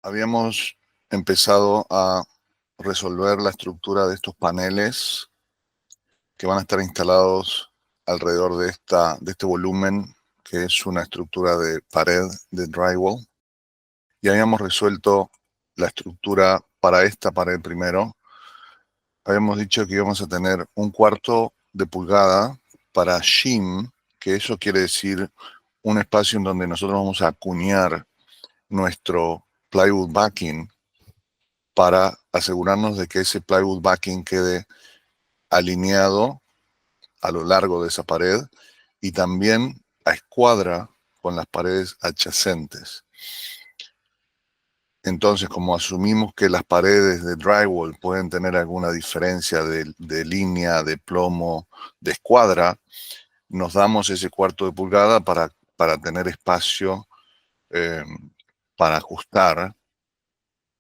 Habíamos empezado a resolver la estructura de estos paneles que van a estar instalados alrededor de este volumen, que es una estructura de pared de drywall. Y habíamos resuelto la estructura para esta pared primero. Habíamos dicho que íbamos a tener 1/4 de pulgada para shim, que eso quiere decir un espacio en donde nosotros vamos a acuñar nuestro plywood backing para asegurarnos de que ese plywood backing quede alineado a lo largo de esa pared y también a escuadra con las paredes adyacentes. Entonces, como asumimos que las paredes de drywall pueden tener alguna diferencia de línea, de plomo, de escuadra, nos damos ese 1/4 de pulgada para tener espacio para ajustar.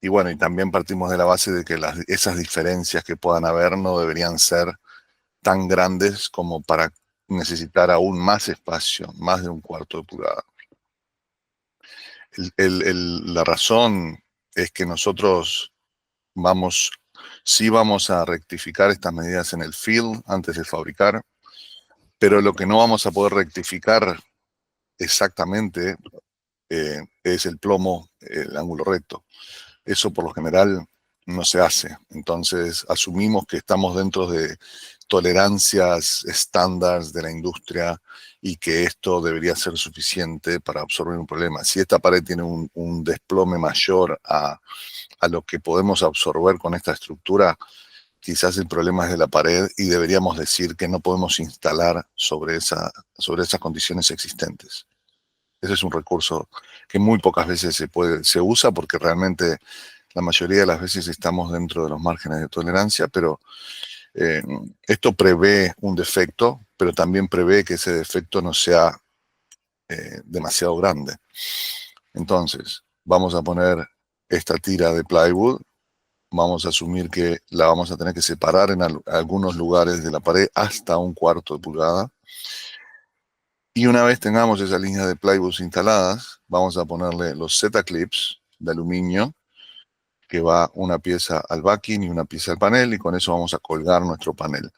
Y bueno, y también partimos de la base de que esas diferencias que puedan haber no deberían ser tan grandes como para necesitar aún más espacio, más de 1/4 de pulgada. La razón es que nosotros sí vamos a rectificar estas medidas en el field antes de fabricar, pero lo que no vamos a poder rectificar exactamente es el plomo, el ángulo recto. Eso por lo general no se hace. Entonces asumimos que estamos dentro de tolerancias estándar de la industria y que esto debería ser suficiente para absorber un problema. Si esta pared tiene un desplome mayor a lo que podemos absorber con esta estructura, quizás el problema es de la pared y deberíamos decir que no podemos instalar sobre esas condiciones existentes. Ese es un recurso que muy pocas veces se usa porque realmente la mayoría de las veces estamos dentro de los márgenes de tolerancia, pero esto prevé un defecto, pero también prevé que ese defecto no sea demasiado grande. Entonces, vamos a poner esta tira de plywood, vamos a asumir que la vamos a tener que separar en algunos lugares de la pared hasta 1/4 de pulgada. Y una vez tengamos esas líneas de plywood instaladas, vamos a ponerle los Z-clips de aluminio, que va una pieza al backing y una pieza al panel, y con eso vamos a colgar nuestro panel.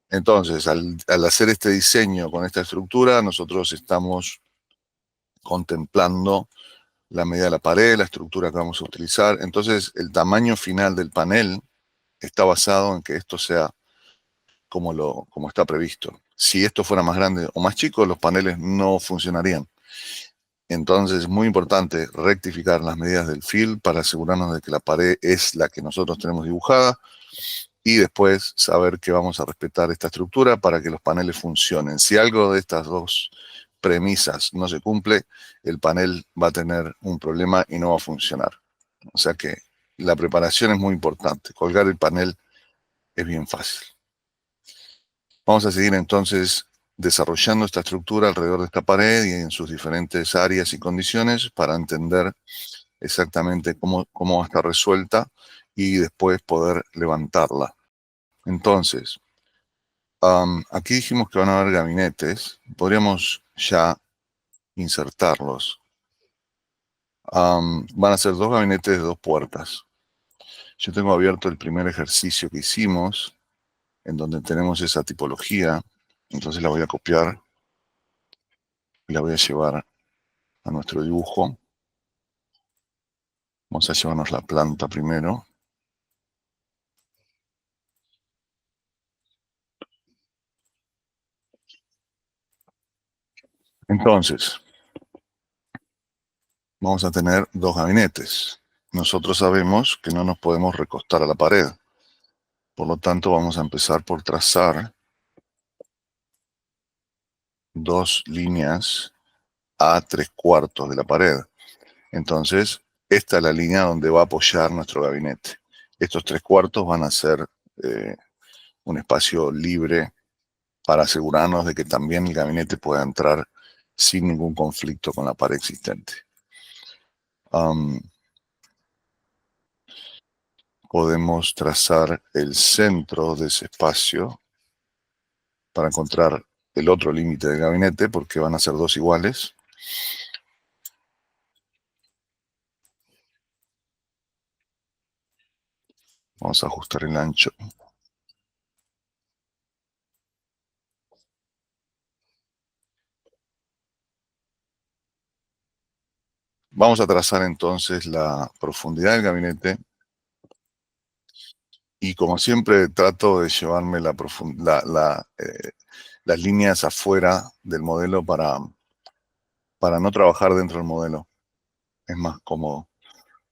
Entonces, al hacer este diseño con esta estructura, nosotros estamos contemplando la medida de la pared, la estructura que vamos a utilizar. Entonces, el tamaño final del panel está basado en que esto sea como está previsto. Si esto fuera más grande o más chico, los paneles no funcionarían. Entonces es muy importante rectificar las medidas del field para asegurarnos de que la pared es la que nosotros tenemos dibujada y después saber que vamos a respetar esta estructura para que los paneles funcionen. Si algo de estas dos premisas no se cumple, el panel va a tener un problema y no va a funcionar. O sea que la preparación es muy importante. Colgar el panel es bien fácil. Vamos a seguir entonces desarrollando esta estructura alrededor de esta pared y en sus diferentes áreas y condiciones para entender exactamente cómo va a estar resuelta y después poder levantarla. Entonces, aquí dijimos que van a haber gabinetes. Podríamos ya insertarlos. Van a ser 2 gabinetes de 2 puertas. Yo tengo abierto el primer ejercicio que hicimos, en donde tenemos esa tipología. Entonces la voy a copiar y la voy a llevar a nuestro dibujo. Vamos a llevarnos la planta primero. Entonces, vamos a tener 2 gabinetes. Nosotros sabemos que no nos podemos recostar a la pared. Por lo tanto, vamos a empezar por trazar 2 líneas a 3/4 de la pared. Entonces, esta es la línea donde va a apoyar nuestro gabinete. Estos 3/4 van a ser un espacio libre para asegurarnos de que también el gabinete pueda entrar sin ningún conflicto con la pared existente. Podemos trazar el centro de ese espacio para encontrar el otro límite del gabinete, porque van a ser 2 iguales. Vamos a ajustar el ancho. Vamos a trazar entonces la profundidad del gabinete y como siempre trato de llevarme las líneas afuera del modelo para no trabajar dentro del modelo. Es más cómodo.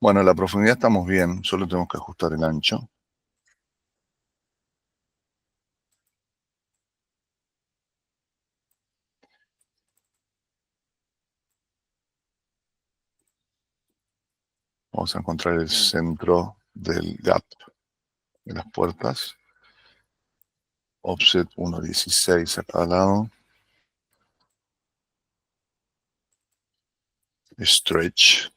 Bueno, la profundidad estamos bien, solo tenemos que ajustar el ancho. Vamos a encontrar el centro del gap de las puertas. Offset 1.16 a cada lado. Stretch.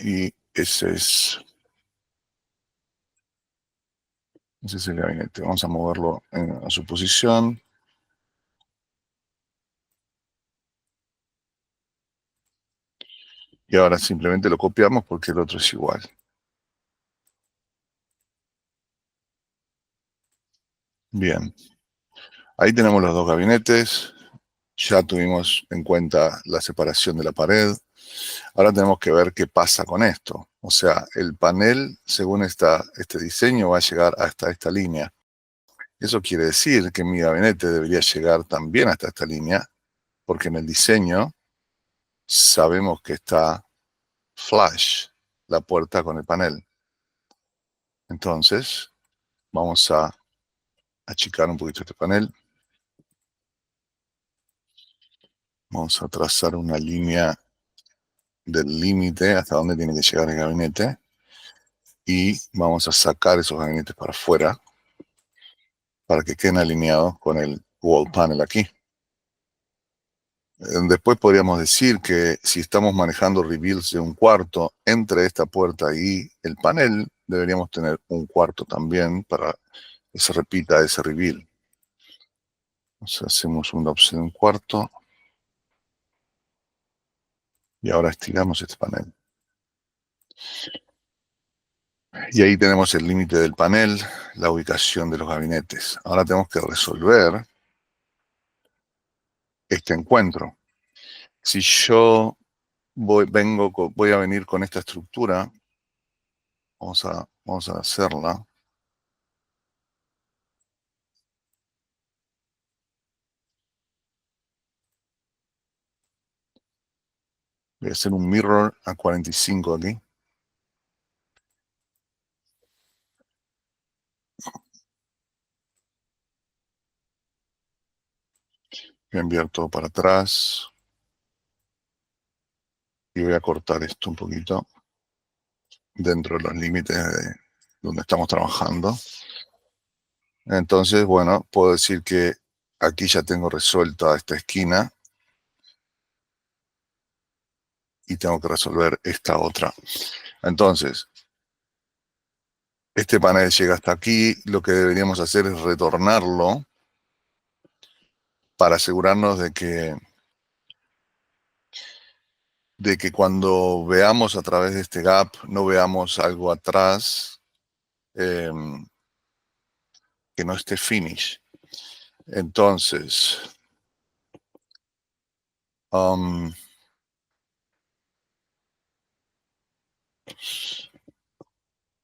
Y ese es el gabinete. Vamos a moverlo a su posición. Y ahora simplemente lo copiamos porque el otro es igual. Bien. Ahí tenemos los dos gabinetes. Ya tuvimos en cuenta la separación de la pared. Ahora tenemos que ver qué pasa con esto. O sea, el panel, según este diseño, va a llegar hasta esta línea. Eso quiere decir que mi gabinete debería llegar también hasta esta línea, porque en el diseño sabemos que está flush la puerta con el panel. Entonces, vamos a achicar un poquito este panel. Vamos a trazar una línea del límite hasta donde tiene que llegar el gabinete. Y vamos a sacar esos gabinetes para afuera para que queden alineados con el wall panel aquí. Después podríamos decir que si estamos manejando reveals de un cuarto entre esta puerta y el panel, deberíamos tener un cuarto también para que se repita ese reveal. Entonces hacemos un offset de un cuarto y ahora estiramos este panel. Y ahí tenemos el límite del panel, la ubicación de los gabinetes. Ahora tenemos que resolver este encuentro. Si yo voy a venir con esta estructura, vamos a hacerla. Voy a hacer un mirror a 45 aquí. Voy a enviar todo para atrás. Y voy a cortar esto un poquito dentro de los límites de donde estamos trabajando. Entonces, bueno, puedo decir que aquí ya tengo resuelta esta esquina y tengo que resolver esta otra. Entonces, este panel llega hasta aquí. Lo que deberíamos hacer es retornarlo para asegurarnos de que cuando veamos a través de este gap no veamos algo atrás eh, que no esté finish. Entonces,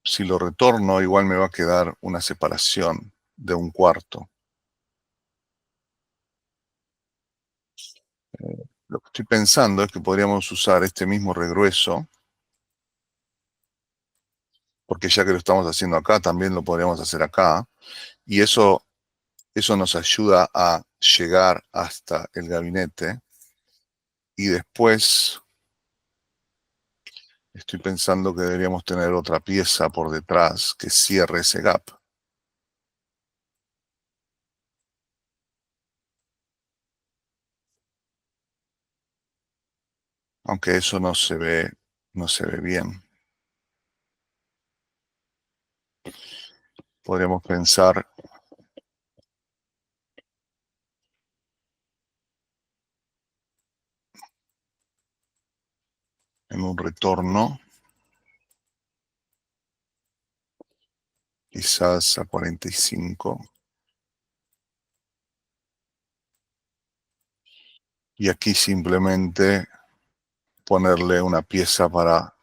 si lo retorno, igual me va a quedar una separación de un cuarto. Lo que estoy pensando es que podríamos usar este mismo regrueso, porque ya que lo estamos haciendo acá, también lo podríamos hacer acá, y eso nos ayuda a llegar hasta el gabinete, y después estoy pensando que deberíamos tener otra pieza por detrás que cierre ese gap. Aunque eso no se ve bien. Podríamos pensar en un retorno, quizás a 45. Y aquí simplemente ponerle una pieza para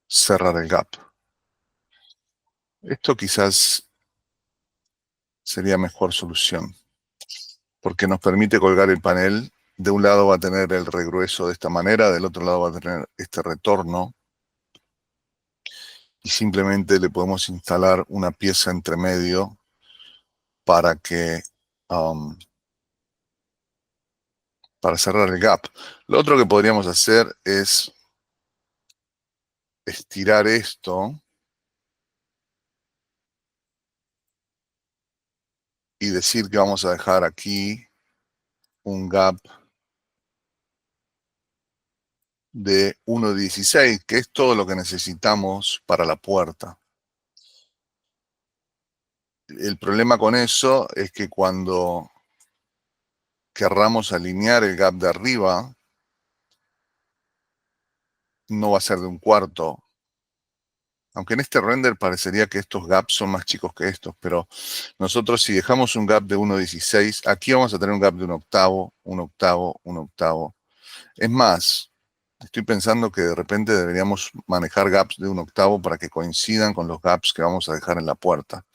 cerrar el gap. Esto quizás sería mejor solución, porque nos permite colgar el panel. De un lado va a tener el regrueso de esta manera, del otro lado va a tener este retorno, y simplemente le podemos instalar una pieza entre medio para que um, para cerrar el gap. Lo otro que podríamos hacer es estirar esto y decir que vamos a dejar aquí un gap de 1,16, que es todo lo que necesitamos para la puerta. El problema con eso es que cuando querramos alinear el gap de arriba, no va a ser de 1/4. Aunque en este render parecería que estos gaps son más chicos que estos, pero nosotros si dejamos un gap de 1,16, aquí vamos a tener un gap de 1/8, 1/8, 1/8. Es más, estoy pensando que de repente deberíamos manejar gaps de 1/8 para que coincidan con los gaps que vamos a dejar en la puerta.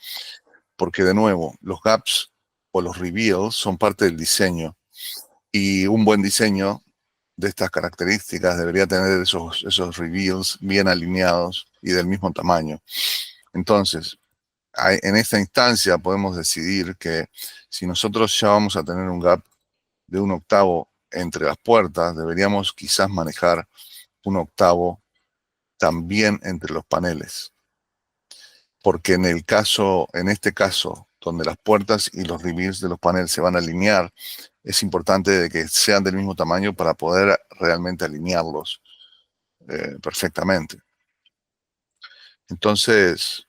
Porque de nuevo, los gaps o los reveals son parte del diseño. Y un buen diseño de estas características debería tener esos reveals bien alineados y del mismo tamaño. Entonces, en esta instancia podemos decidir que si nosotros ya vamos a tener un gap de 1/8 entre las puertas, deberíamos quizás manejar 1/8 también entre los paneles. Porque en este caso, donde las puertas y los reveals de los paneles se van a alinear, es importante de que sean del mismo tamaño para poder realmente alinearlos perfectamente. Entonces,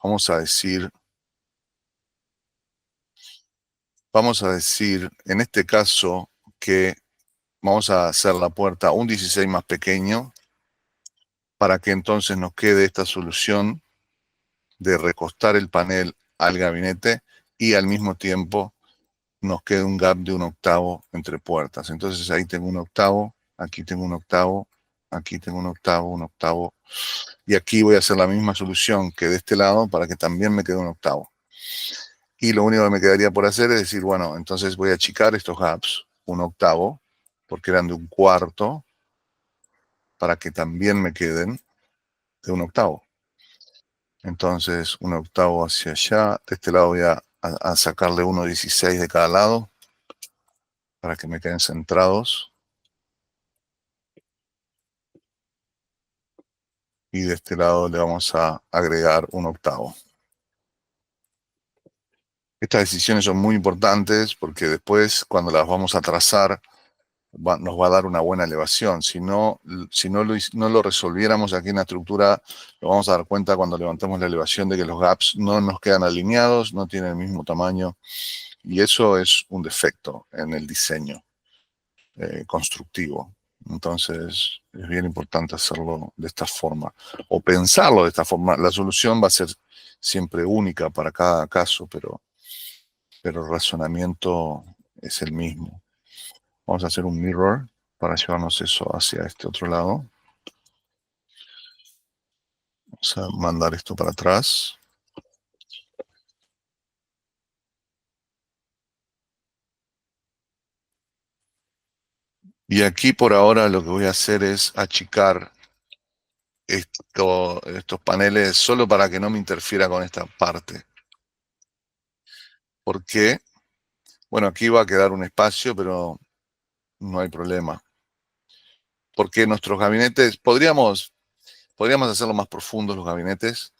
vamos a decir, en este caso que vamos a hacer la puerta un 16 más pequeño para que entonces nos quede esta solución de recostar el panel al gabinete y al mismo tiempo nos quede un gap de 1/8 entre puertas. Entonces ahí tengo 1/8, aquí tengo 1/8, aquí tengo 1/8, 1/8, y aquí voy a hacer la misma solución que de este lado para que también me quede 1/8. Y lo único que me quedaría por hacer es decir, bueno, entonces voy a achicar estos gaps 1/8, porque eran de 1/4, para que también me queden de 1/8. Entonces 1/8 hacia allá, de este lado voy a sacarle 1,16 de cada lado, para que me queden centrados. Y de este lado le vamos a agregar 1/8. Estas decisiones son muy importantes porque después, cuando las vamos a trazar, nos va a dar una buena elevación. Si no lo resolviéramos aquí en la estructura, lo vamos a dar cuenta cuando levantamos la elevación de que los gaps no nos quedan alineados, no tienen el mismo tamaño, y eso es un defecto en el diseño constructivo. Entonces, es bien importante hacerlo de esta forma, o pensarlo de esta forma. La solución va a ser siempre única para cada caso, pero el razonamiento es el mismo. Vamos a hacer un mirror para llevarnos eso hacia este otro lado. Vamos a mandar esto para atrás. Y aquí por ahora lo que voy a hacer es achicar estos paneles solo para que no me interfiera con esta parte. ¿Por qué? Bueno, aquí va a quedar un espacio, pero no hay problema. Porque nuestros gabinetes, podríamos hacerlo más profundos los gabinetes,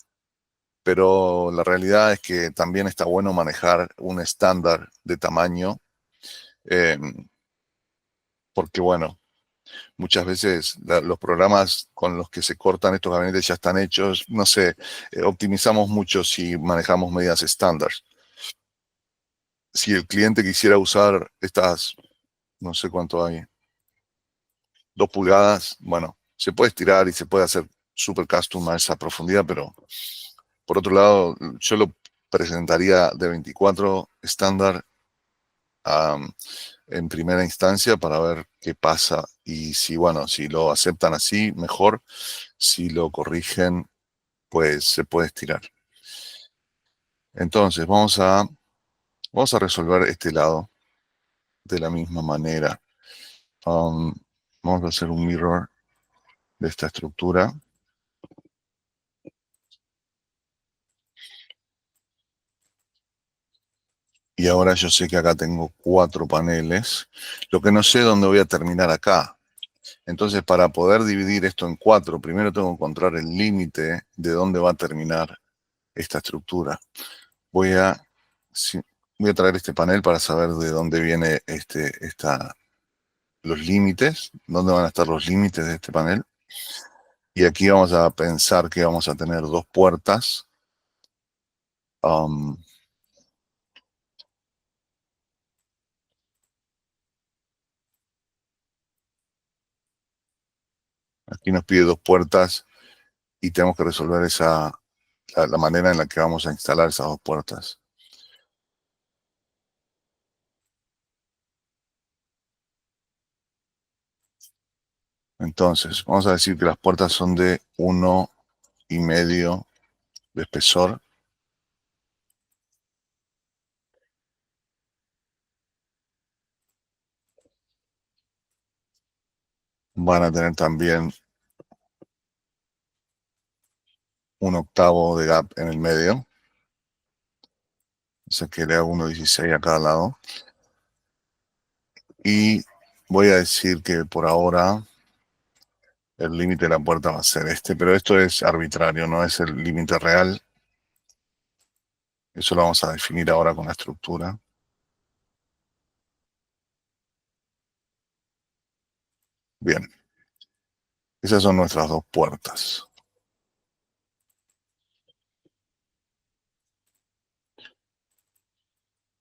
pero la realidad es que también está bueno manejar un estándar de tamaño, eh, porque bueno, muchas veces los programas con los que se cortan estos gabinetes ya están hechos. No sé, optimizamos mucho si manejamos medidas estándar. Si el cliente quisiera usar estas, no sé cuánto hay, 2 pulgadas, bueno, se puede estirar y se puede hacer super custom a esa profundidad, pero por otro lado, yo lo presentaría de 24 estándar en primera instancia para ver qué pasa y si, bueno, si lo aceptan así, mejor. Si lo corrigen, pues se puede estirar. Entonces, vamos a resolver este lado de la misma manera. Vamos a hacer un mirror de esta estructura. Y ahora yo sé que acá tengo 4 paneles. Lo que no sé es dónde voy a terminar acá. Entonces, para poder dividir esto en 4, primero tengo que encontrar el límite de dónde va a terminar esta estructura. Voy a, sí, voy a traer este panel para saber de dónde viene los límites, dónde van a estar los límites de este panel. Y aquí vamos a pensar que vamos a tener 2 puertas. Aquí nos pide 2 puertas y tenemos que resolver la manera en la que vamos a instalar esas 2 puertas. Entonces, vamos a decir que las puertas son de 1,5 de espesor. Van a tener también 1/8 de gap en el medio. O sea que le hago 1,16 a cada lado. Y voy a decir que por ahora el límite de la puerta va a ser este, pero esto es arbitrario, no es el límite real. Eso lo vamos a definir ahora con la estructura. Bien, esas son nuestras 2 puertas.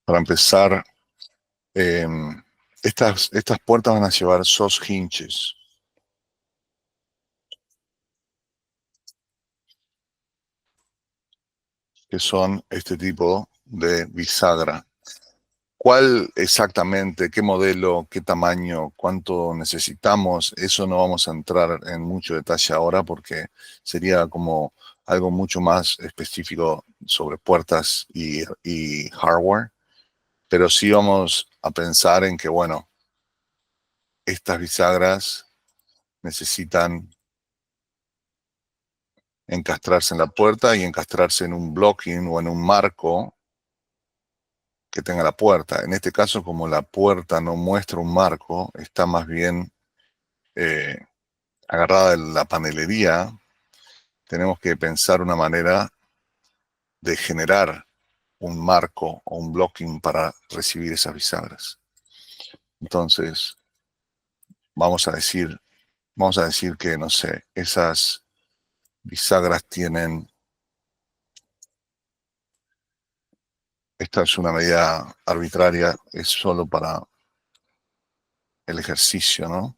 Para empezar, estas puertas van a llevar SOS hinges, que son este tipo de bisagra. ¿Cuál exactamente, qué modelo, qué tamaño, cuánto necesitamos? Eso no vamos a entrar en mucho detalle ahora porque sería como algo mucho más específico sobre puertas y hardware. Pero sí vamos a pensar en que, bueno, estas bisagras necesitan encastrarse en la puerta y encastrarse en un blocking o en un marco que tenga la puerta. En este caso, como la puerta no muestra un marco, está más bien eh, agarrada de la panelería, tenemos que pensar una manera de generar un marco o un blocking para recibir esas bisagras. Entonces, vamos a decir que, no sé, esas bisagras tienen, esta es una medida arbitraria, es solo para el ejercicio, ¿no?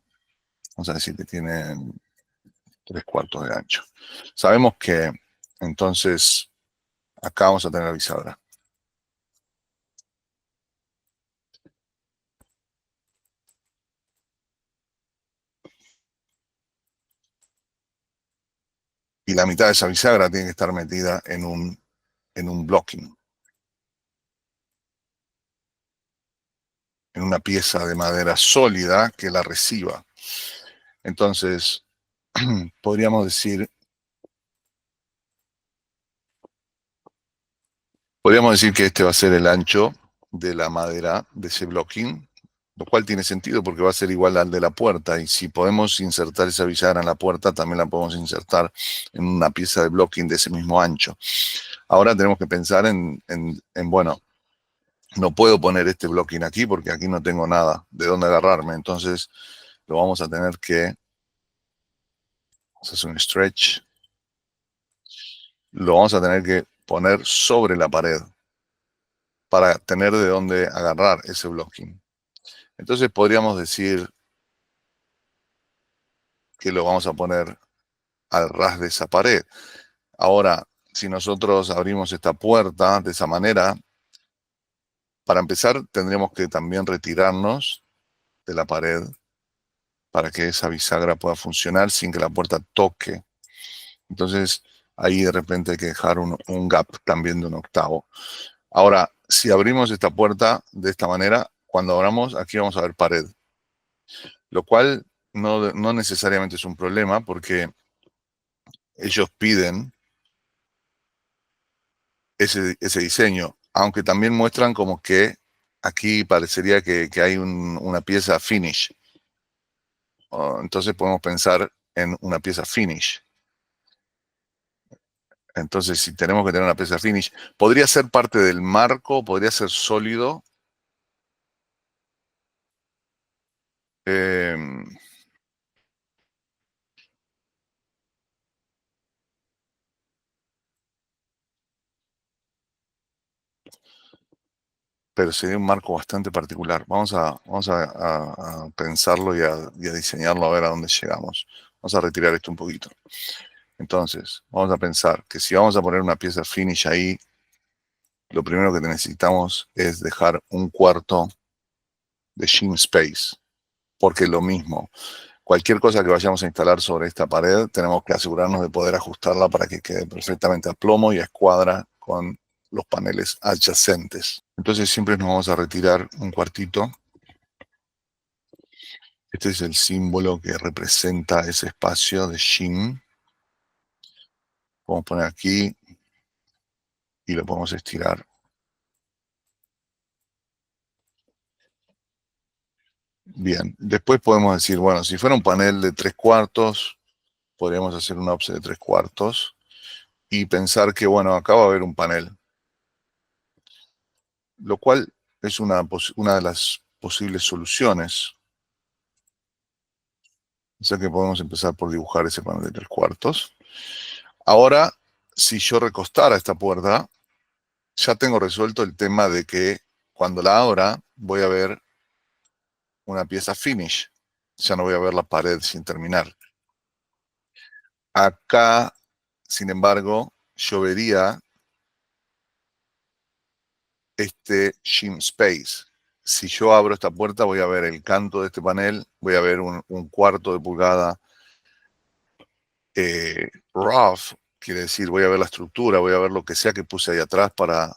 Vamos a decir que tienen 3/4 de ancho. Sabemos que entonces acá vamos a tener la bisagra. Y la mitad de esa bisagra tiene que estar metida en un blocking, en una pieza de madera sólida que la reciba. Entonces, podríamos decir que este va a ser el ancho de la madera de ese blocking, lo cual tiene sentido porque va a ser igual al de la puerta. Y si podemos insertar esa bisagra en la puerta, también la podemos insertar en una pieza de blocking de ese mismo ancho. Ahora tenemos que pensar bueno, no puedo poner este blocking aquí porque aquí no tengo nada de dónde agarrarme. Entonces lo vamos a tener que hacer un stretch. Lo vamos a tener que poner sobre la pared para tener de dónde agarrar ese blocking. Entonces podríamos decir que lo vamos a poner al ras de esa pared. Ahora, si nosotros abrimos esta puerta de esa manera, para empezar tendríamos que también retirarnos de la pared para que esa bisagra pueda funcionar sin que la puerta toque. Entonces, ahí de repente hay que dejar un gap también de 1/8. Ahora, si abrimos esta puerta de esta manera, cuando abramos, aquí vamos a ver pared, lo cual no necesariamente es un problema porque ellos piden ese diseño, aunque también muestran como que aquí parecería que hay una pieza finish. Entonces podemos pensar en una pieza finish. Entonces, si tenemos que tener una pieza finish, podría ser parte del marco, podría ser sólido. Eh, pero sería un marco bastante particular. Vamos a pensarlo y a diseñarlo a ver a dónde llegamos. Vamos a retirar esto un poquito. Entonces, vamos a pensar que si vamos a poner una pieza finish ahí, lo primero que necesitamos es dejar un cuarto de shim space, porque lo mismo, cualquier cosa que vayamos a instalar sobre esta pared, tenemos que asegurarnos de poder ajustarla para que quede perfectamente a plomo y a escuadra con los paneles adyacentes. Entonces siempre nos vamos a retirar un cuartito. Este es el símbolo que representa ese espacio de shim. Podemos poner aquí y lo podemos estirar. Bien, después podemos decir, bueno, si fuera un panel de 3/4, podríamos hacer un offset de 3/4 y pensar que, bueno, acá va a haber un panel, lo cual es una de las posibles soluciones. O sea que podemos empezar por dibujar ese panel de 3/4. Ahora, si yo recostara esta puerta, ya tengo resuelto el tema de que cuando la abra voy a ver una pieza finish. Ya no voy a ver la pared sin terminar. Acá, sin embargo, yo vería este shim space. Si yo abro esta puerta, voy a ver el canto de este panel, voy a ver un cuarto de pulgada rough, quiere decir, voy a ver la estructura, voy a ver lo que sea que puse ahí atrás para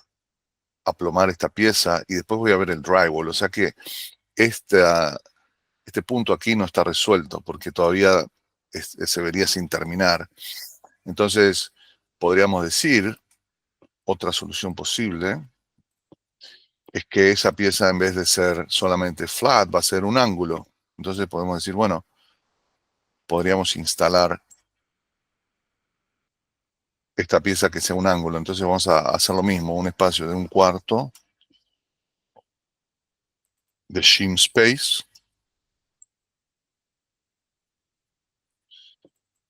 aplomar esta pieza y después voy a ver el drywall. O sea que este punto aquí no está resuelto porque todavía se vería sin terminar. Entonces, podríamos decir, otra solución posible es que esa pieza, en vez de ser solamente flat, va a ser un ángulo. Entonces podemos decir, bueno, podríamos instalar esta pieza que sea un ángulo. Entonces vamos a hacer lo mismo, un espacio de 1/4 de shim space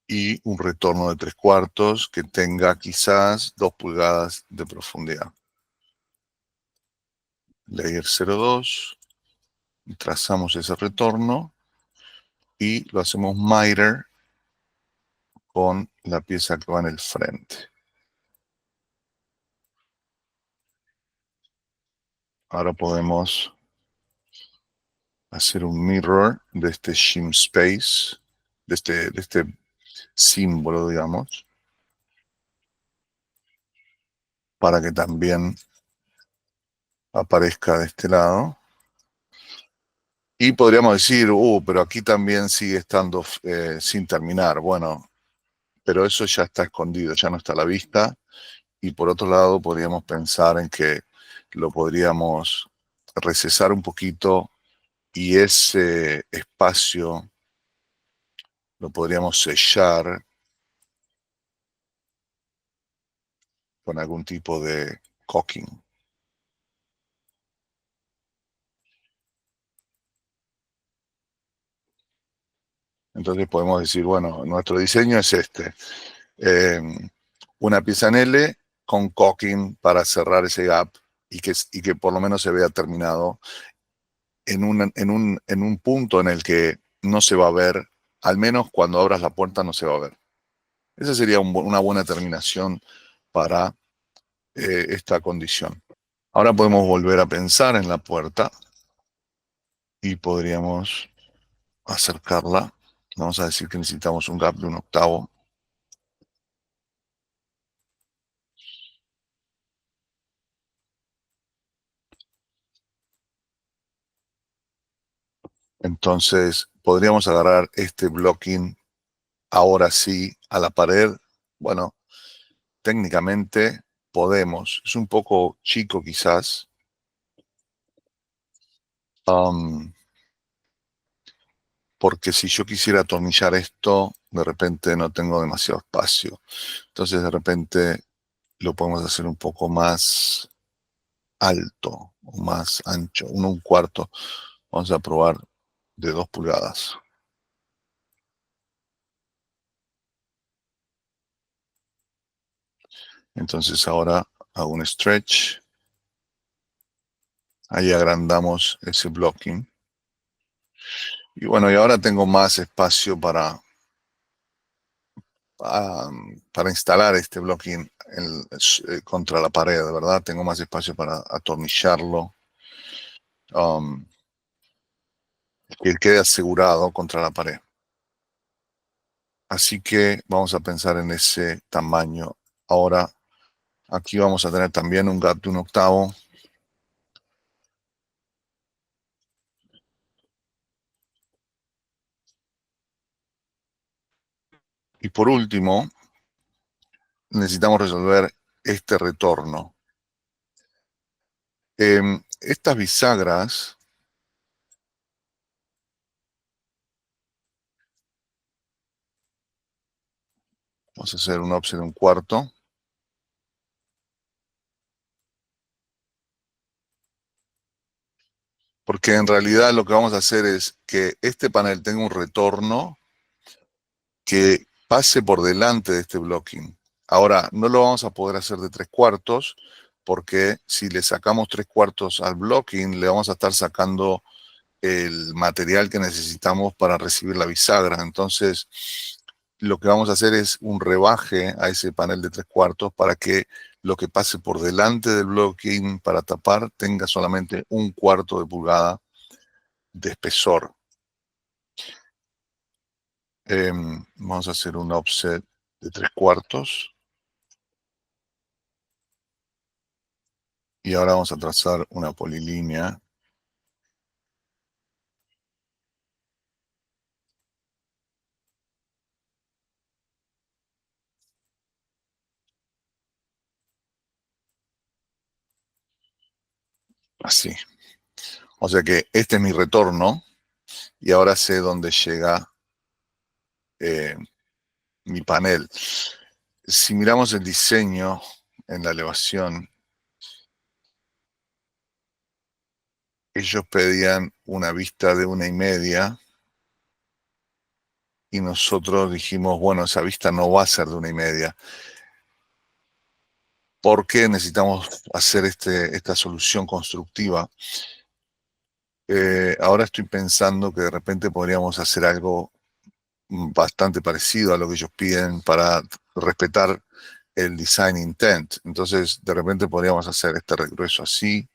y un retorno de 3/4 que tenga quizás 2 pulgadas de profundidad. Layer 02, trazamos ese retorno y lo hacemos miter con la pieza que va en el frente. Ahora podemos hacer un mirror de este shim space, de este símbolo, digamos, para que también aparezca de este lado. Y podríamos decir, pero aquí también sigue estando sin terminar. Bueno, pero eso ya está escondido, ya no está a la vista. Y por otro lado, podríamos pensar en que lo podríamos recesar un poquito y ese espacio lo podríamos sellar con algún tipo de caulking. Entonces podemos decir, bueno, nuestro diseño es este. eh, una pieza en L con caulking para cerrar ese gap y que por lo menos se vea terminado en un punto en el que no se va a ver al menos cuando abras la puerta no se va a ver. Esa sería una buena terminación para esta condición. Ahora podemos volver a pensar en la puerta y podríamos acercarla. Vamos a decir que necesitamos un gap de 1/8. Entonces podríamos agarrar este blocking ahora sí a la pared. Bueno, técnicamente podemos. Es un poco chico quizás. Porque si yo quisiera atornillar esto, de repente no tengo demasiado espacio. Entonces de repente lo podemos hacer un poco más alto o más ancho, 1/4. Vamos a probar de 2 pulgadas. Entonces ahora hago un stretch. Ahí agrandamos ese blocking. Y bueno, y ahora tengo más espacio para instalar este blocking contra la pared, ¿verdad? Tengo más espacio para atornillarlo. Que quede asegurado contra la pared. Así que vamos a pensar en ese tamaño. Ahora, aquí vamos a tener también un gap de 1/8. Y por último, necesitamos resolver este retorno. Estas bisagras, vamos a hacer un offset de 1/4. Porque en realidad lo que vamos a hacer es que este panel tenga un retorno que pase por delante de este blocking. Ahora, no lo vamos a poder hacer de 3/4 porque si le sacamos 3/4 al blocking, le vamos a estar sacando el material que necesitamos para recibir la bisagra. Entonces, lo que vamos a hacer es un rebaje a ese panel de 3/4 para que lo que pase por delante del blocking para tapar tenga solamente 1/4 de pulgada de espesor. Vamos a hacer un offset de 3/4. Y ahora vamos a trazar una polilínea. Así. O sea que este es mi retorno y ahora sé dónde llega eh, mi panel. Si miramos el diseño en la elevación, ellos pedían una vista de 1,5 y nosotros dijimos, bueno, esa vista no va a ser de 1,5 porque necesitamos hacer esta solución constructiva. Ahora estoy pensando que de repente podríamos hacer algo bastante parecido a lo que ellos piden para respetar el design intent. Entonces, de repente podríamos hacer este regreso así,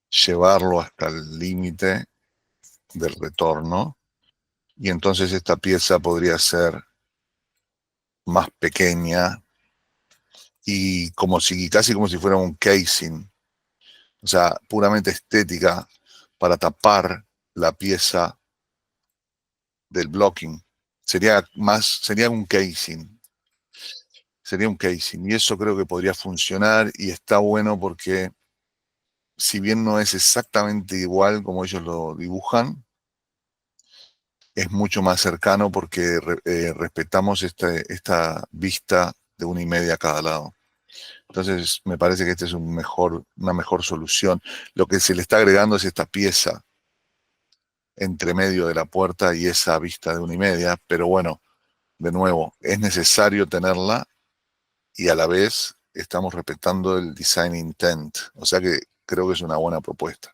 llevarlo hasta el límite del retorno, y entonces esta pieza podría ser más pequeña y casi como si fuera un casing, o sea, puramente estética para tapar la pieza del blocking. Sería un casing. Sería un casing y eso creo que podría funcionar y está bueno porque si bien no es exactamente igual como ellos lo dibujan, es mucho más cercano porque respetamos esta vista de 1,5 a cada lado. Entonces me parece que esta es una mejor solución. Lo que se le está agregando es esta pieza entre medio de la puerta y esa vista de 1,5, pero bueno, de nuevo, es necesario tenerla y a la vez estamos respetando el design intent. O sea que creo que es una buena propuesta.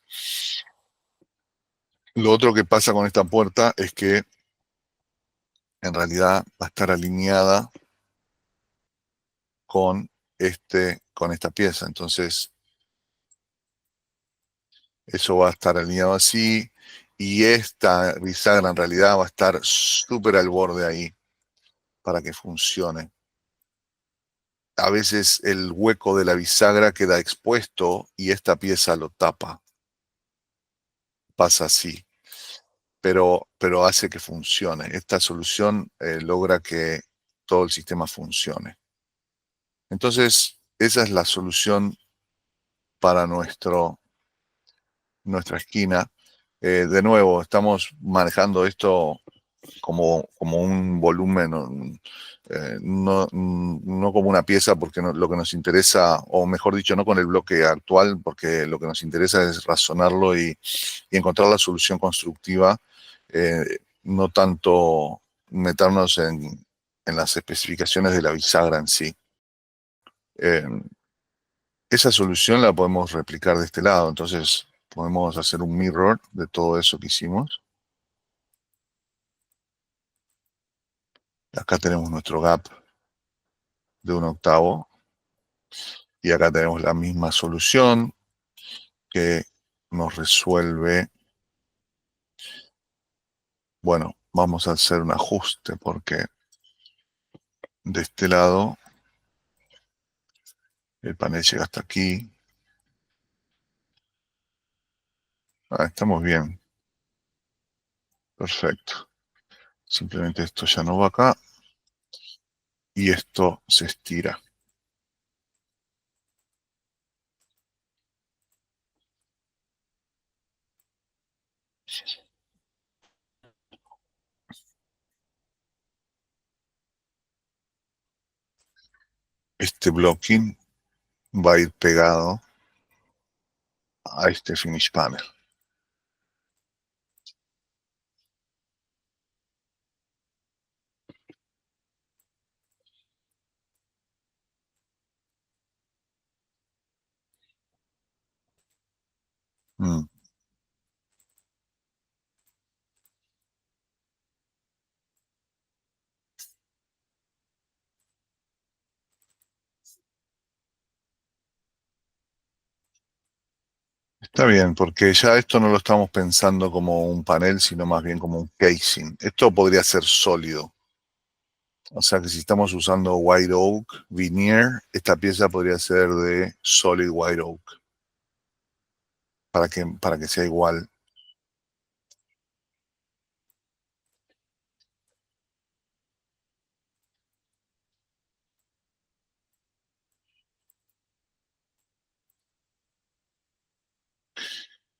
Lo otro que pasa con esta puerta es que en realidad va a estar alineada con, con esta pieza. Entonces, eso va a estar alineado así. Y esta bisagra en realidad va a estar súper al borde ahí para que funcione. A veces el hueco de la bisagra queda expuesto y esta pieza lo tapa. Pasa así, pero hace que funcione. Esta solución logra que todo el sistema funcione. Entonces, esa es la solución para nuestra esquina. De nuevo, estamos manejando esto como un volumen, no como una pieza, porque lo que nos interesa, o mejor dicho, no con el bloque actual, porque lo que nos interesa es razonarlo y encontrar la solución constructiva, no tanto meternos en las especificaciones de la bisagra en sí. Eh, esa solución la podemos replicar de este lado, entonces podemos hacer un mirror de todo eso que hicimos. Acá tenemos nuestro gap de 1/8 y acá tenemos la misma solución que nos resuelve. Bueno, vamos a hacer un ajuste porque de este lado el panel llega hasta aquí. Estamos bien. Perfecto. Simplemente esto ya no va acá y esto se estira. Este blocking va a ir pegado a este finish panel. Mm. Está bien, porque ya esto no lo estamos pensando como un panel, sino más bien como un casing. Esto podría ser sólido. O sea que si estamos usando white oak veneer, esta pieza podría ser de solid white oak, para que sea igual.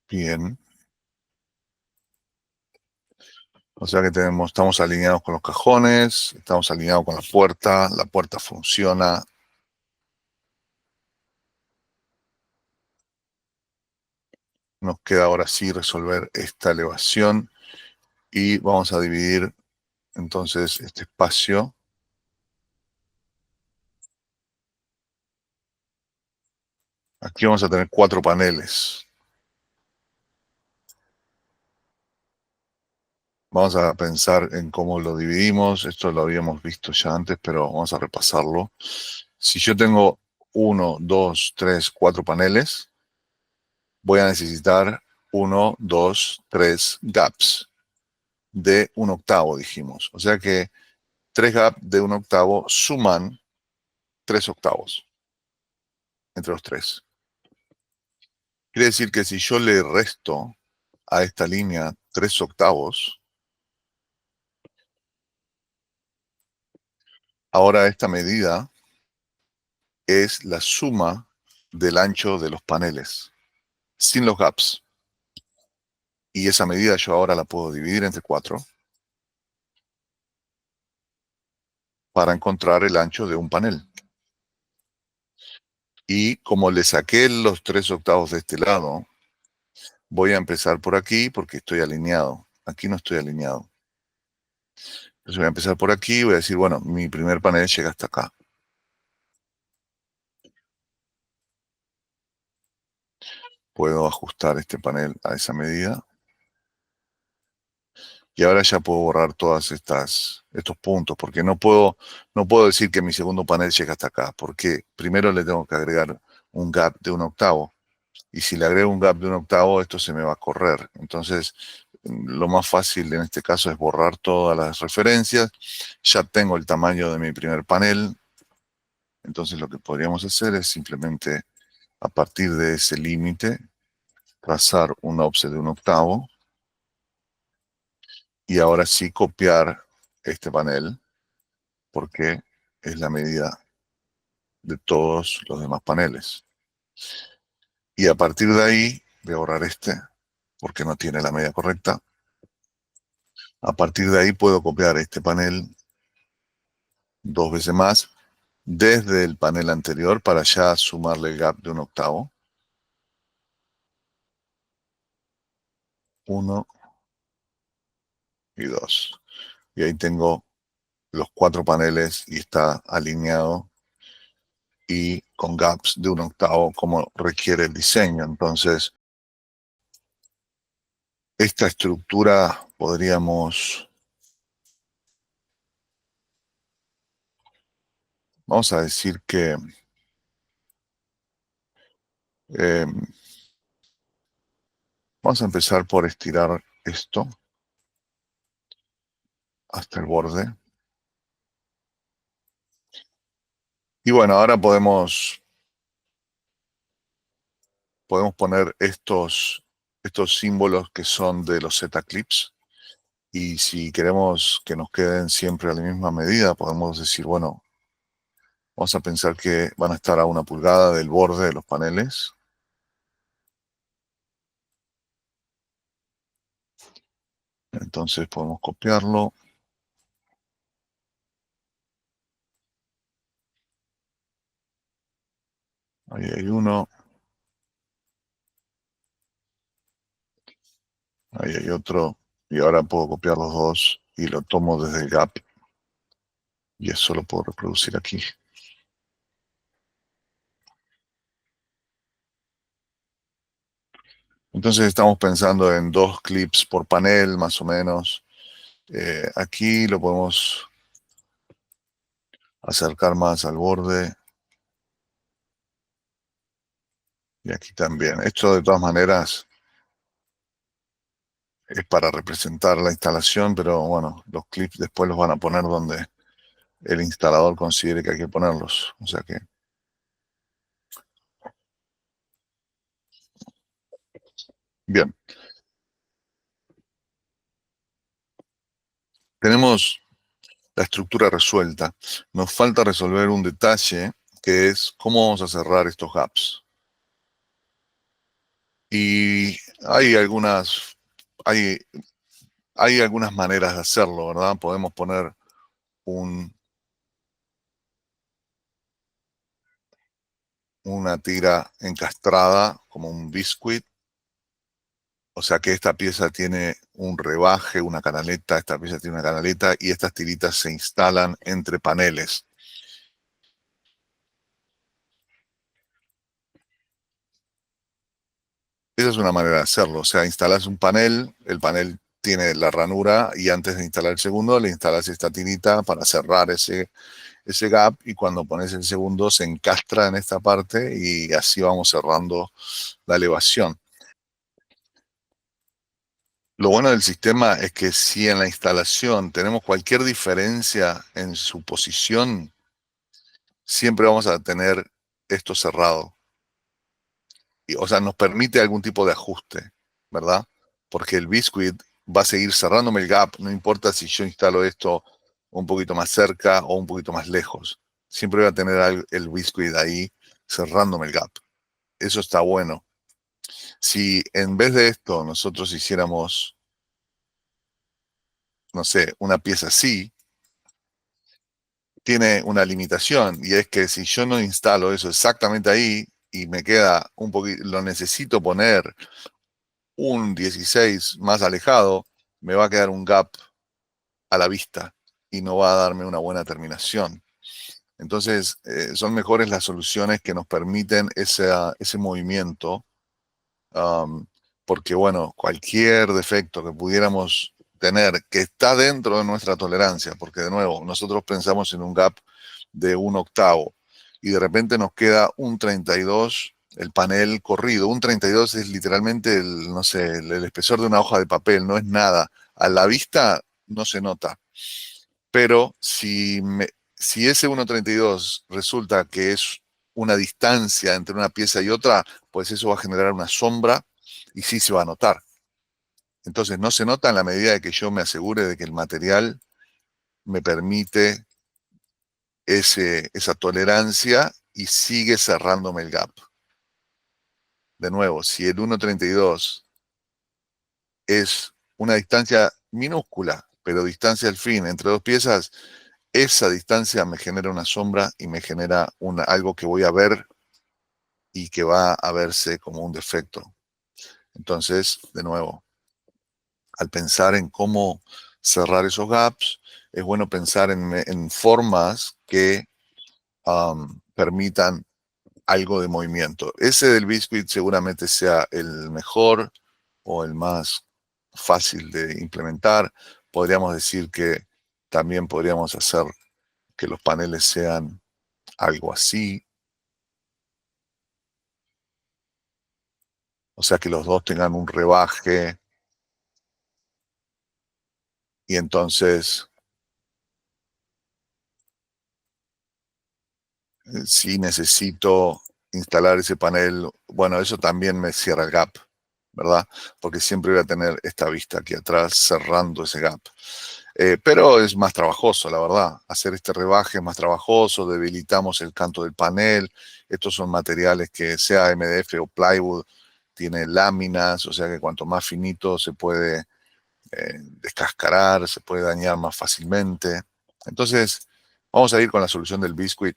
Bien. O sea que estamos alineados con los cajones, estamos alineados con la puerta funciona. Nos queda ahora sí resolver esta elevación y vamos a dividir entonces este espacio. Aquí vamos a tener 4 paneles. Vamos a pensar en cómo lo dividimos. Esto lo habíamos visto ya antes, pero vamos a repasarlo. Si yo tengo 1, 2, 3, 4 paneles, voy a necesitar 1, 2, 3 gaps de 1/8, dijimos. O sea que 3 gaps de 1/8 suman 3/8 entre los 3. Quiere decir que si yo le resto a esta línea 3/8, ahora esta medida es la suma del ancho de los paneles, sin los gaps. Y esa medida yo ahora la puedo dividir entre 4 para encontrar el ancho de un panel. Y como le saqué los 3/8 de este lado, voy a empezar por aquí porque estoy alineado. Aquí no estoy alineado. Entonces voy a empezar por aquí y voy a decir, bueno, mi primer panel llega hasta acá. Puedo ajustar este panel a esa medida. Y ahora ya puedo borrar todas estos puntos, porque no puedo decir que mi segundo panel llega hasta acá, porque primero le tengo que agregar un gap de 1/8. Y si le agrego un gap de 1/8, esto se me va a correr. Entonces, lo más fácil en este caso es borrar todas las referencias. Ya tengo el tamaño de mi primer panel. Entonces lo que podríamos hacer es simplemente, a partir de ese límite, trazar un offset de 1/8 y ahora sí copiar este panel, porque es la medida de todos los demás paneles. Y a partir de ahí voy a borrar este, porque no tiene la medida correcta. A partir de ahí puedo copiar este panel 2 veces más desde el panel anterior para ya sumarle el gap de 1/8. 1 y 2. Y ahí tengo los 4 paneles y está alineado y con gaps de 1/8 como requiere el diseño. Entonces, esta estructura vamos a decir que eh, vamos a empezar por estirar esto hasta el borde. Y bueno, ahora podemos poner estos símbolos que son de los Z-clips. Y si queremos que nos queden siempre a la misma medida, podemos decir, bueno, vamos a pensar que van a estar a 1 pulgada del borde de los paneles. Entonces podemos copiarlo. Ahí hay uno. Ahí hay otro. Y ahora puedo copiar los dos y lo tomo desde el gap. Y eso lo puedo reproducir aquí. Entonces estamos pensando en 2 clips por panel, más o menos. Aquí lo podemos acercar más al borde. Y aquí también. Esto de todas maneras es para representar la instalación, pero bueno, los clips después los van a poner donde el instalador considere que hay que ponerlos. O sea que, bien. Tenemos la estructura resuelta. Nos falta resolver un detalle, que es cómo vamos a cerrar estos gaps. Y hay, hay algunas maneras de hacerlo, ¿verdad? Podemos poner una tira encastrada como un biscuit. O sea que esta pieza tiene un rebaje, una canaleta, esta pieza tiene una canaleta y estas tiritas se instalan entre paneles. Esa es una manera de hacerlo. O sea, instalas un panel, el panel tiene la ranura y antes de instalar el segundo le instalas esta tirita para cerrar ese gap y cuando pones el segundo se encastra en esta parte y así vamos cerrando la elevación. Lo bueno del sistema es que si en la instalación tenemos cualquier diferencia en su posición, siempre vamos a tener esto cerrado. O sea, nos permite algún tipo de ajuste, ¿verdad? Porque el biscuit va a seguir cerrándome el gap, no importa si yo instalo esto un poquito más cerca o un poquito más lejos. Siempre voy a tener el biscuit ahí cerrándome el gap. Eso está bueno. Si en vez de esto nosotros hiciéramos, no sé, una pieza así, tiene una limitación y es que si yo no instalo eso exactamente ahí y me queda un poquito, lo necesito poner un 16 más alejado, me va a quedar un gap a la vista y no va a darme una buena terminación. Entonces, son mejores las soluciones que nos permiten ese movimiento, um, porque bueno, cualquier defecto que pudiéramos tener que está dentro de nuestra tolerancia, porque de nuevo, nosotros pensamos en un gap de 1/8 y de repente nos queda un 32, el panel corrido. Un 32 es literalmente no sé, el espesor de una hoja de papel, no es nada. A la vista no se nota. Pero si ese 1/32 resulta que es una distancia entre una pieza y otra, pues eso va a generar una sombra y sí se va a notar. Entonces no se nota en la medida de que yo me asegure de que el material me permite esa tolerancia y sigue cerrándome el gap. De nuevo, si el 1/32 es una distancia minúscula, pero distancia al fin entre dos piezas, esa distancia me genera una sombra y me genera algo que voy a ver y que va a verse como un defecto. Entonces, de nuevo, al pensar en cómo cerrar esos gaps, es bueno pensar en formas que permitan algo de movimiento. Ese del biscuit seguramente sea el mejor o el más fácil de implementar. Podríamos decir que también podríamos hacer que los paneles sean algo así, o sea que los dos tengan un rebaje y entonces si necesito instalar ese panel, bueno, eso también me cierra el gap, ¿verdad? Porque siempre voy a tener esta vista aquí atrás cerrando ese gap. Pero es más trabajoso, la verdad. Hacer este rebaje es más trabajoso, debilitamos el canto del panel. Estos son materiales que sea MDF o plywood, tiene láminas, o sea que cuanto más finito se puede descascarar, se puede dañar más fácilmente. Entonces, vamos a ir con la solución del biscuit.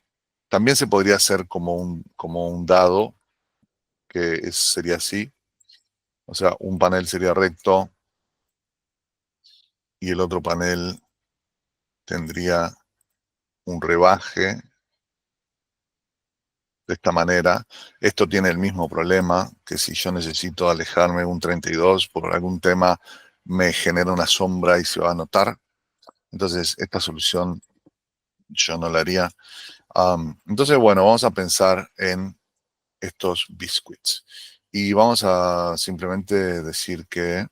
También se podría hacer como un dado, que sería así. O sea, un panel sería recto y el otro panel tendría un rebaje de esta manera. Esto tiene el mismo problema que si yo necesito alejarme un 32 por algún tema, me genera una sombra y se va a notar. Entonces, esta solución yo no la haría. Entonces, bueno, vamos a pensar en estos biscuits. Y vamos a simplemente decir que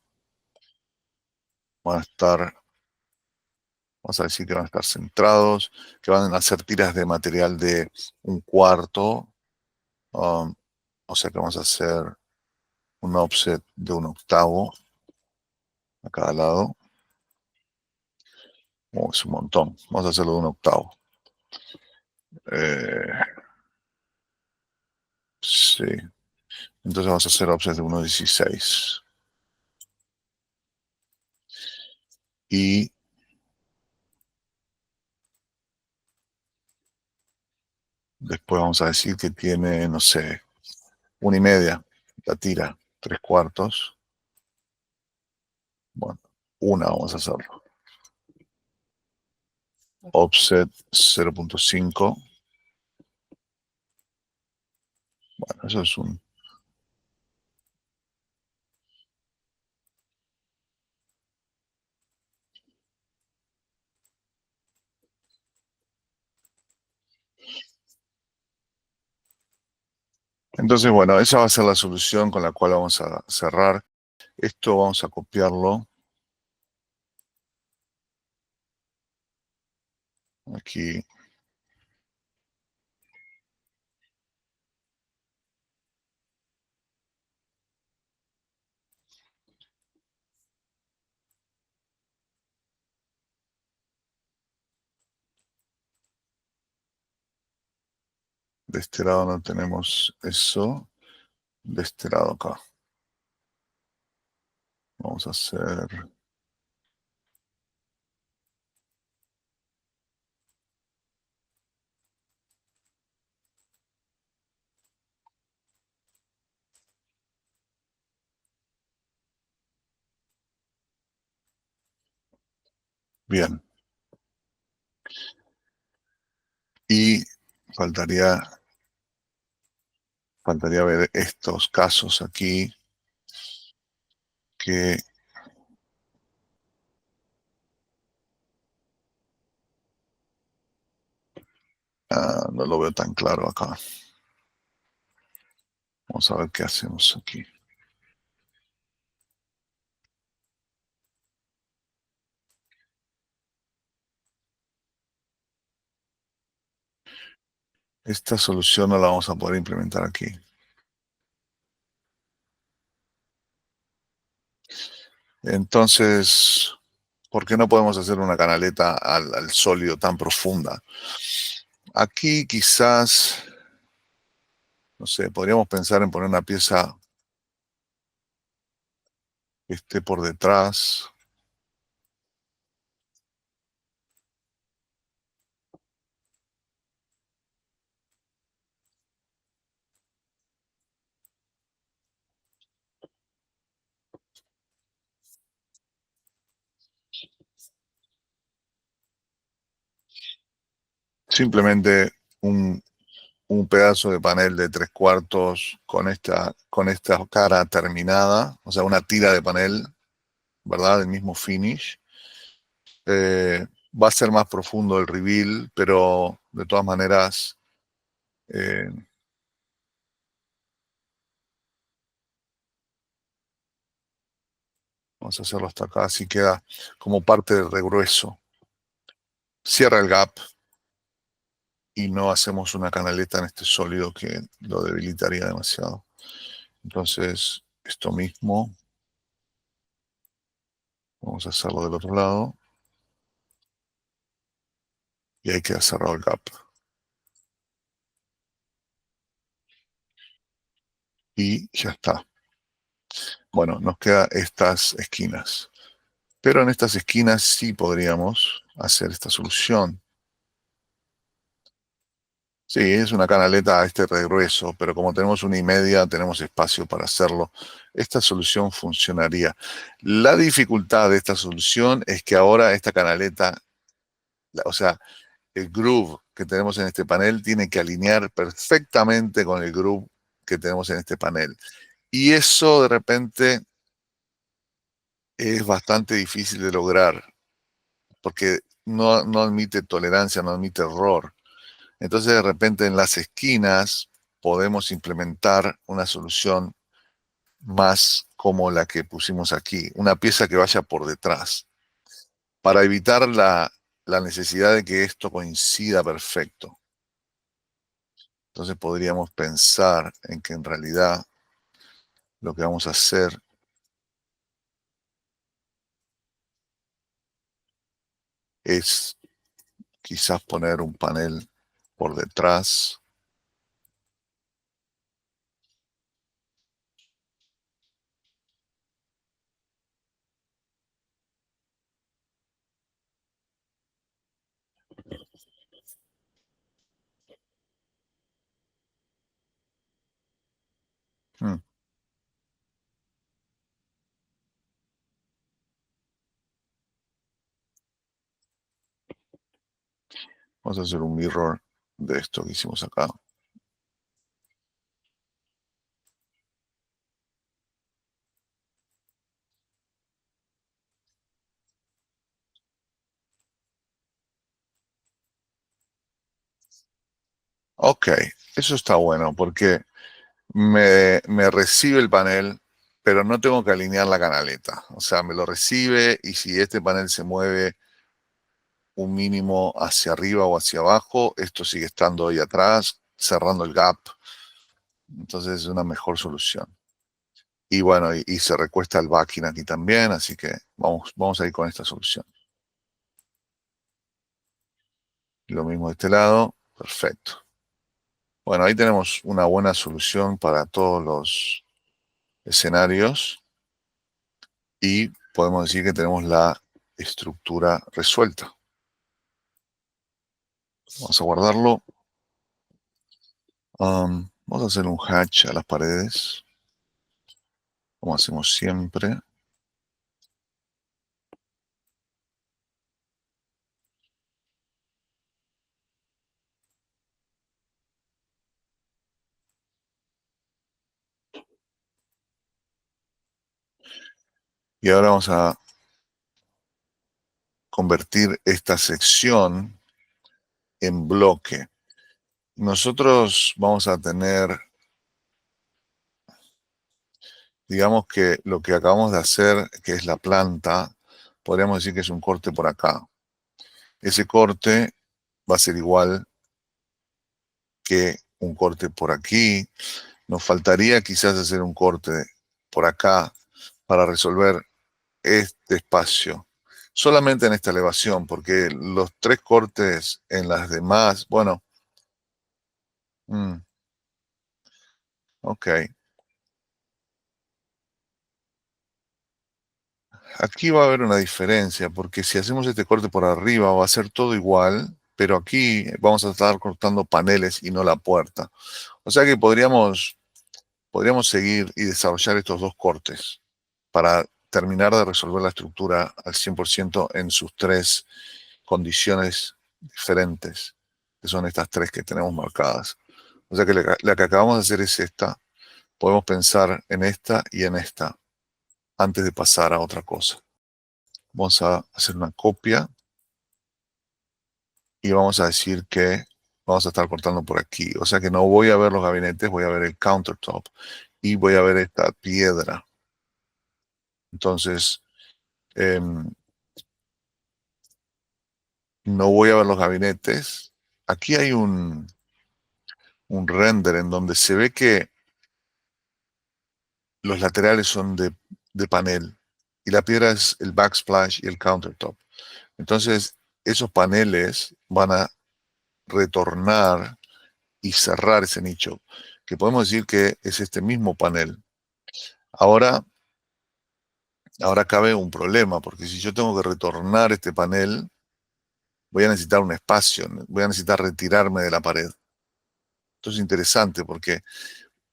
van a estar, vamos a decir que van a estar centrados, que van a hacer tiras de material de 1/4. O sea que vamos a hacer un offset de 1/8 a cada lado. Oh, es un montón. Vamos a hacerlo de 1/8. Eh, sí. Entonces vamos a hacer offset de 1/16. Y después vamos a decir que tiene, no sé, 1,5 la tira, 3/4. Bueno, una vamos a hacerlo. Offset 0,5. Bueno, eso es un... Entonces, bueno, esa va a ser la solución con la cual vamos a cerrar. Esto vamos a copiarlo aquí. De este lado no tenemos eso. De este lado acá. Vamos a hacer... Bien. Y faltaría, faltaría ver estos casos aquí que No lo veo tan claro acá. Vamos a ver qué hacemos aquí. Esta solución no la vamos a poder implementar aquí. Entonces, ¿por qué no podemos hacer una canaleta al sólido tan profunda? Aquí quizás, no sé, podríamos pensar en poner una pieza que esté por detrás. Simplemente un, un pedazo de panel de 3/4 con esta cara terminada, o sea, una tira de panel, ¿verdad? Del mismo finish. Eh, Va a ser más profundo el reveal, pero de todas maneras, eh, vamos a hacerlo hasta acá, así queda como parte del regrueso. Cierra el gap y no hacemos una canaleta en este sólido que lo debilitaría demasiado. Entonces, esto mismo, vamos a hacerlo del otro lado y ahí queda cerrado el gap. Y ya está. Bueno, nos quedan estas esquinas. Pero en estas esquinas sí podríamos hacer esta solución. Sí, es una canaleta a este regrueso, pero como tenemos 1,5, tenemos espacio para hacerlo. Esta solución funcionaría. La dificultad de esta solución es que ahora esta canaleta, o sea, el groove que tenemos en este panel tiene que alinear perfectamente con el groove que tenemos en este panel. Y eso de repente es bastante difícil de lograr porque no admite tolerancia, no admite error. Entonces de repente en las esquinas podemos implementar una solución más como la que pusimos aquí, una pieza que vaya por detrás, para evitar la necesidad de que esto coincida perfecto. Entonces podríamos pensar en que en realidad lo que vamos a hacer es quizás poner un panel por detrás. Hmm, Vamos a hacer un mirror de esto que hicimos acá. Ok, eso está bueno porque me recibe el panel, pero no tengo que alinear la canaleta. O sea, me lo recibe y si este panel se mueve un mínimo hacia arriba o hacia abajo, esto sigue estando ahí atrás, cerrando el gap. Entonces es una mejor solución. Y bueno, y se recuesta el backing aquí también, así que vamos a ir con esta solución. Lo mismo de este lado, perfecto. Bueno, ahí tenemos una buena solución para todos los escenarios y podemos decir que tenemos la estructura resuelta. Vamos a guardarlo. Vamos a hacer un hatch a las paredes, como hacemos siempre. Y ahora vamos a convertir esta sección en bloque. nosotros vamos a tener, digamos que lo que acabamos de hacer, que es la planta, podríamos decir que es un corte por acá. Ese corte va a ser igual que un corte por aquí. Nos faltaría quizás hacer un corte por acá para resolver este espacio. Solamente en esta elevación, porque los tres cortes en las demás, bueno, ok. Aquí va a haber una diferencia, porque si hacemos este corte por arriba va a ser todo igual, pero aquí vamos a estar cortando paneles y no la puerta. O sea que podríamos seguir y desarrollar estos dos cortes para terminar de resolver la estructura al 100% en sus tres condiciones diferentes, que son estas tres que tenemos marcadas. O sea que la que acabamos de hacer es esta. Podemos pensar en esta y en esta antes de pasar a otra cosa. Vamos a hacer una copia y vamos a decir que vamos a estar cortando por aquí. O sea que no voy a ver los gabinetes, voy a ver el countertop y voy a ver esta piedra. Entonces, no voy a ver los gabinetes. Aquí hay un render en donde se ve que los laterales son de panel y la piedra es el backsplash y el countertop. Entonces, esos paneles van a retornar y cerrar ese nicho, que podemos decir que es este mismo panel. Ahora, ahora cabe un problema, porque si yo tengo que retornar este panel, voy a necesitar un espacio, voy a necesitar retirarme de la pared. Esto es interesante porque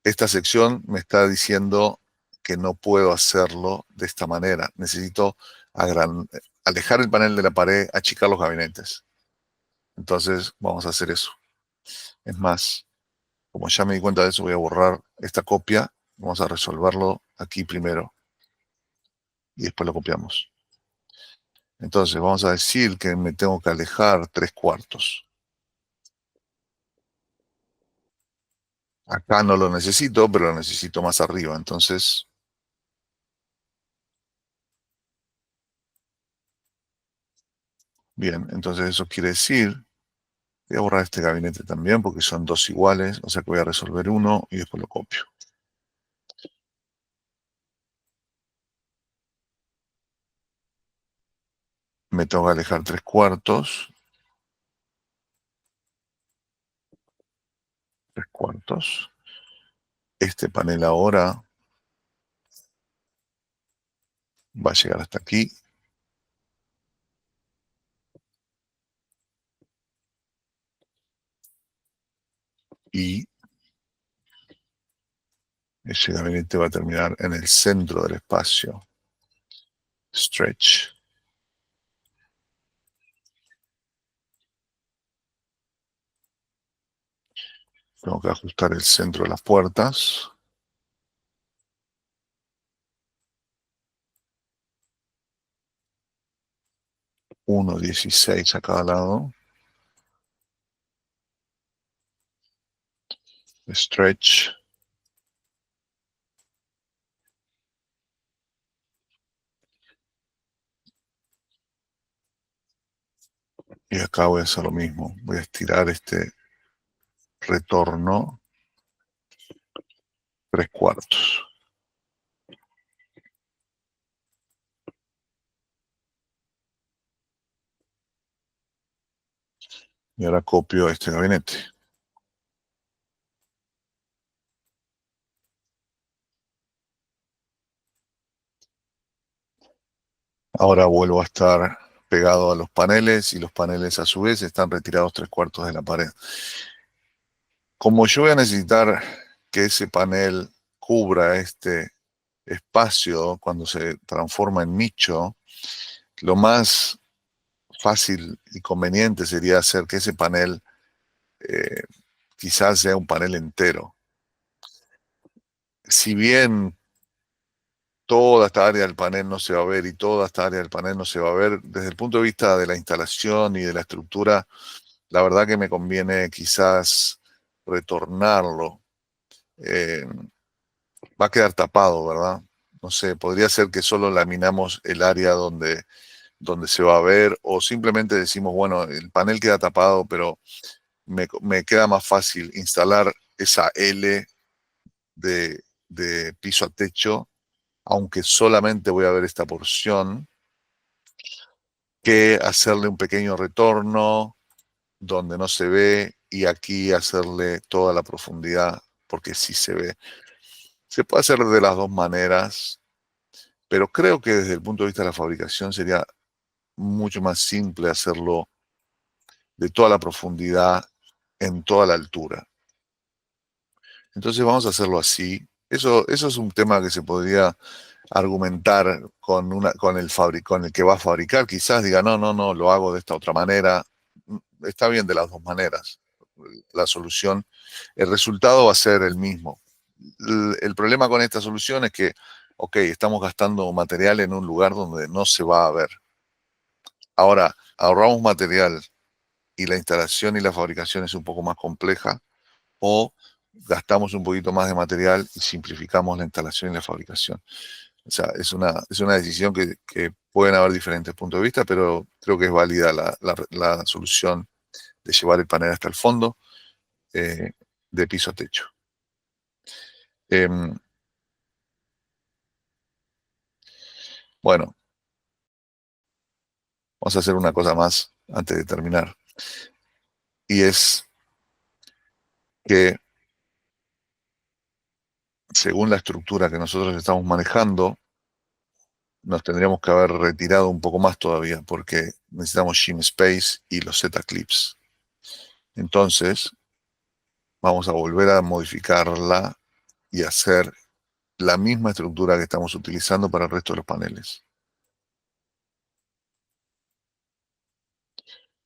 esta sección me está diciendo que no puedo hacerlo de esta manera. Necesito alejar el panel de la pared, achicar los gabinetes. Entonces vamos a hacer eso. Es más, como ya me di cuenta de eso, voy a borrar esta copia. Vamos a resolverlo aquí primero y después lo copiamos. Entonces vamos a decir que me tengo que alejar 3/4. Acá no lo necesito, pero lo necesito más arriba. Entonces, bien, entonces eso quiere decir, voy a borrar este gabinete también porque son dos iguales, o sea que voy a resolver uno y después lo copio. Me tengo que alejar 3/4. 3/4. Este panel ahora va a llegar hasta aquí. Y ese gabinete va a terminar en el centro del espacio. Stretch. Tengo que ajustar el centro de las puertas. 1,16 a cada lado. Stretch. Y acá voy a hacer lo mismo. Voy a estirar este retorno 3/4. Y ahora copio este gabinete. Ahora vuelvo a estar pegado a los paneles y los paneles a su vez están retirados 3/4 de la pared. Como yo voy a necesitar que ese panel cubra este espacio cuando se transforma en nicho, lo más fácil y conveniente sería hacer que ese panel eh, quizás sea un panel entero. Si bien toda esta área del panel no se va a ver y toda esta área del panel no se va a ver, desde el punto de vista de la instalación y de la estructura, la verdad que me conviene quizás retornarlo, va a quedar tapado, ¿verdad? No sé, podría ser que solo laminamos el área donde se va a ver, o simplemente decimos, bueno, el panel queda tapado, pero me queda más fácil instalar esa L de piso a techo, aunque solamente voy a ver esta porción, que hacerle un pequeño retorno donde no se ve y aquí hacerle toda la profundidad, porque sí se ve. Se puede hacer de las dos maneras, pero creo que desde el punto de vista de la fabricación sería mucho más simple hacerlo de toda la profundidad en toda la altura. Entonces vamos a hacerlo así. Eso es un tema que se podría argumentar con el que va a fabricar. Quizás diga, no, no, no, lo hago de esta otra manera. Está bien de las dos maneras. La solución, el resultado va a ser el mismo. El problema con esta solución es que, ok, estamos gastando material en un lugar donde no se va a ver. Ahora, ahorramos material y la instalación y la fabricación es un poco más compleja, o gastamos un poquito más de material y simplificamos la instalación y la fabricación. O sea, es una decisión que pueden haber diferentes puntos de vista, pero creo que es válida la solución de llevar el panel hasta el fondo, eh, de piso a techo. Em, bueno, vamos a hacer una cosa más antes de terminar. Y es que según la estructura que nosotros estamos manejando, nos tendríamos que haber retirado un poco más todavía porque necesitamos shim space y los Z-clips. Entonces, vamos a volver a modificarla y hacer la misma estructura que estamos utilizando para el resto de los paneles,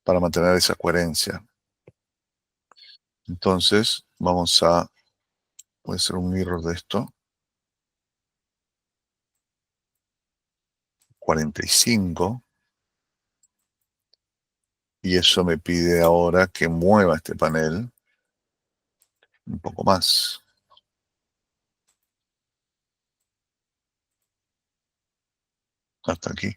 para mantener esa coherencia. Entonces, voy a hacer un mirror de esto, 45, y eso me pide ahora que mueva este panel un poco más, hasta aquí.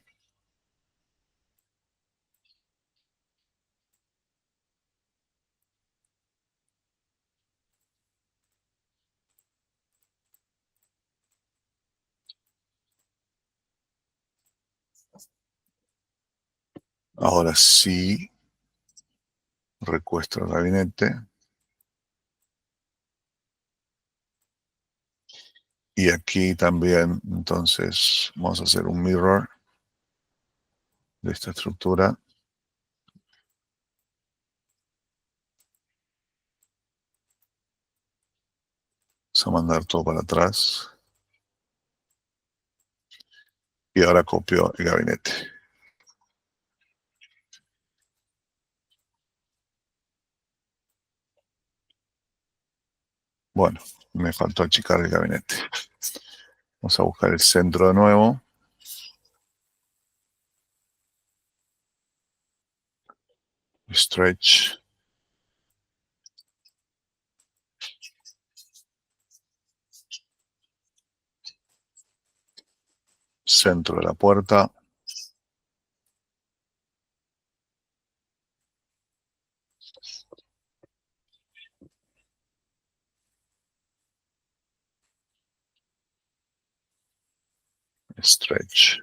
Ahora sí, recuesto el gabinete. Y aquí también, entonces, vamos a hacer un mirror de esta estructura. Vamos a mandar todo para atrás. Y ahora copio el gabinete. Bueno, me faltó achicar el gabinete. Vamos a buscar el centro de nuevo. Stretch. Centro de la puerta. Stretch.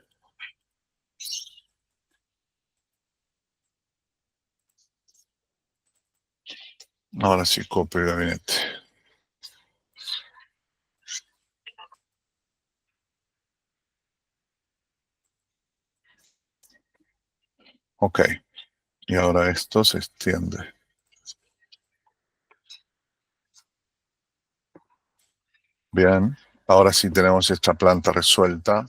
Ahora sí copio el gabinete. Ok. Y ahora esto se extiende. Bien. Ahora sí tenemos esta planta resuelta.